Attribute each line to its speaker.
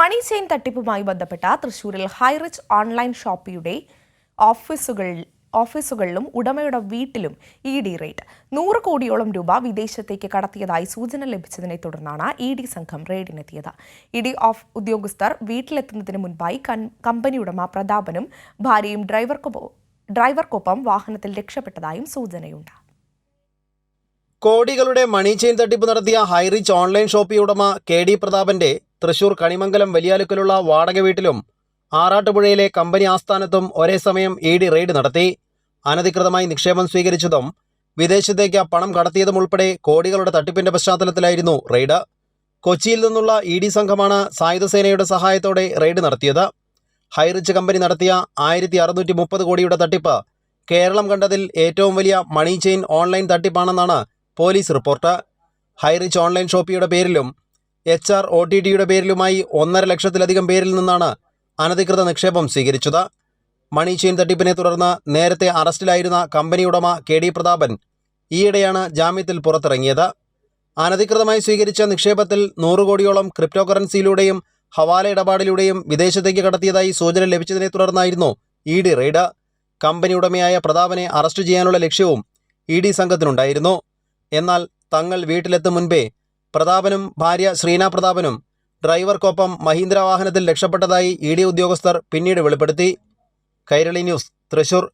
Speaker 1: മണി chain തട്ടിപ്പുമായി ബന്ധപ്പെട്ട തൃശൂരിൽ ഹൈറിച്ച് ഓൺലൈൻ ഷോപ്പിയുടെ ഓഫീസുകളിലും ഉടമയുടെ വീട്ടിലും ED റെയ്ഡ്. 100 കോടിയോളം രൂപ വിദേശത്തേക്ക് കടത്തിയതായി സൂചന ലഭിച്ചതിനെ തുടർന്നാണ് ED സംഘം റെയ്ഡിനെത്തിയത്. ED ഉദ്യോഗസ്ഥർ വീട്ടിലെത്തുന്നതിന് മുൻപായി കമ്പനി ഉടമ പ്രതാപനും ഭാര്യയും ഡ്രൈവർക്കൊപ്പം വാഹനത്തിൽ രക്ഷപ്പെട്ടതായും സൂചനയുണ്ട്.
Speaker 2: കോടികളുടെ മണി ചെയിൻ തട്ടിപ്പ് നടത്തിയ ഹൈറിച്ച് ഓൺലൈൻ ഷോപ്പി ഉടമ KD പ്രതാപന്റെ തൃശൂർ കണിമംഗലം വലിയാലുക്കലുള്ള വാടക വീട്ടിലും ആറാട്ടുപുഴയിലെ കമ്പനി ആസ്ഥാനത്തും ഒരേ സമയം ED റെയ്ഡ് നടത്തി. അനധികൃതമായി നിക്ഷേപം സ്വീകരിച്ചതും വിദേശത്തേക്ക് പണം കടത്തിയതും ഉൾപ്പെടെ കോടികളുടെ തട്ടിപ്പിന്റെ പശ്ചാത്തലത്തിലായിരുന്നു റെയ്ഡ്. കൊച്ചിയിൽ നിന്നുള്ള ED സംഘമാണ് സായുധസേനയുടെ സഹായത്തോടെ റെയ്ഡ് നടത്തിയത്. ഹൈറിച്ച് കമ്പനി നടത്തിയ 1630 കോടിയുടെ തട്ടിപ്പ് കേരളം കണ്ടതിൽ ഏറ്റവും വലിയ മണി ചെയിൻ ഓൺലൈൻ തട്ടിപ്പാണെന്നാണ് പോലീസ് റിപ്പോർട്ട്. ഹൈറിച്ച് ഓൺലൈൻ ഷോപ്പിയുടെ പേരിലും HR OTTയുടെ പേരിലുമായി 1.5 ലക്ഷത്തിലധികം പേരിൽ നിന്നാണ് അനധികൃത നിക്ഷേപം സ്വീകരിച്ചത്. മണി ചെയിൻ തട്ടിപ്പിനെ തുടർന്ന് നേരത്തെ അറസ്റ്റിലായിരുന്ന കമ്പനി ഉടമ KD പ്രതാപൻ ഈയിടെയാണ് ജാമ്യത്തിൽ പുറത്തിറങ്ങിയത്. അനധികൃതമായി സ്വീകരിച്ച നിക്ഷേപത്തിൽ 100 കോടിയോളം ക്രിപ്റ്റോ കറൻസിയിലൂടെയും ഹവാല ഇടപാടിലൂടെയും വിദേശത്തേക്ക് കടത്തിയതായി സൂചന ലഭിച്ചതിനെ തുടർന്നായിരുന്നു ED റെയ്ഡ്. കമ്പനി ഉടമയായ പ്രതാപനെ അറസ്റ്റ് ചെയ്യാനുള്ള ലക്ഷ്യവും ED സംഘത്തിനുണ്ടായിരുന്നു. എന്നാൽ തങ്ങൾ വീട്ടിലെത്തും മുൻപേ പ്രതാപനും ഭാര്യ ശ്രീന പ്രതാപനും ഡ്രൈവർക്കൊപ്പം മഹീന്ദ്ര വാഹനത്തിൽ രക്ഷപ്പെട്ടതായി ED ഉദ്യോഗസ്ഥർ പിന്നീട് വെളിപ്പെടുത്തി. കൈരളി ന്യൂസ്, തൃശൂർ.